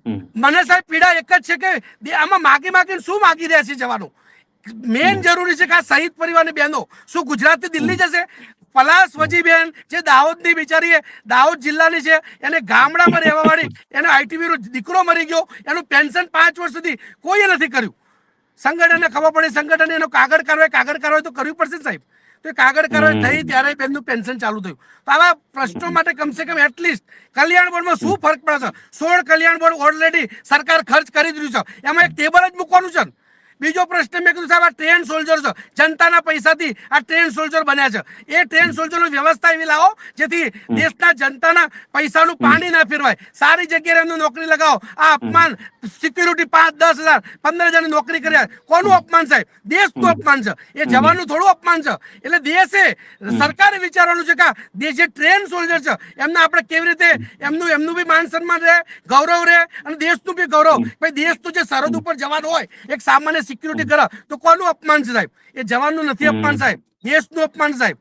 મને સાહેબ પીડા એક જ છે કે આમાં માગીને શું માગી રહ્યા છે જવાનો? મેન જરૂરી છે કે આ શહીદ પરિવારની બહેનો શું ગુજરાતથી દિલ્હી જશે? પલાશ વજીબેન જે દાહોદની બિચારી દાહોદ જિલ્લાની છે, એને ગામડામાં રહેવા વાળી, એને આઈટીબી નો દીકરો મરી ગયો, એનું પેન્શન 5 વર્ષ સુધી કોઈએ નથી કર્યું. સંગઠનને ખબર પડી, સંગઠને એનો કાગળ કાર્યવાહી તો કરવી પડશે સાહેબ. તો એ કાગળ કાર્યવાહી થઈ ત્યારે બેનનું પેન્શન ચાલુ થયું. તો આવા પ્રશ્નો માટે કમસે કમ એટલીસ્ટ કલ્યાણ બોર્ડમાં શું ફરક પડે છે? 16 કલ્યાણ બોર્ડ ઓલરેડી સરકાર ખર્ચ કરી દીધું છે, એમાં એક ટેબલ જ મૂકવાનું છે. બીજો પ્રશ્ન મેં કીધું સાહેબ, આ ટ્રેન સોલ્જર છે, જનતાના પૈસાથી આ ટ્રેન સોલ્જર બન્યા છે. એ ટ્રેન સોલ્જરની વ્યવસ્થા એવી લાવો જેથી દેશના જનતાના પૈસાનું પાણી ના ફેરવાય. સારી જગ્યાએ એમને નોકરી લગાવો. આ અપમાન, સિક્યુરિટી 5, 10 હજાર, 15 હજારની નોકરી કર્યા, કોનું અપમાન સાહેબ? દેશનું અપમાન છે. એ જવાનું થોડું અપમાન છે. એટલે દેશે, સરકારે વિચારવાનું છે કે જે ટ્રેન સોલ્જર છે એમને આપણે કેવી રીતે એમનું બી માન સન્માન રહે, ગૌરવ રહે, અને દેશનું બી ગૌરવ. ભાઈ દેશનું જે સરહદ ઉપર જવાનું હોય, એક સામાન્ય સિક્યુરિટી કરે, તો કોનું અપમાન છે સાહેબ? એ જવાનનું નથી અપમાન સાહેબ, દેશનું અપમાન સાહેબ.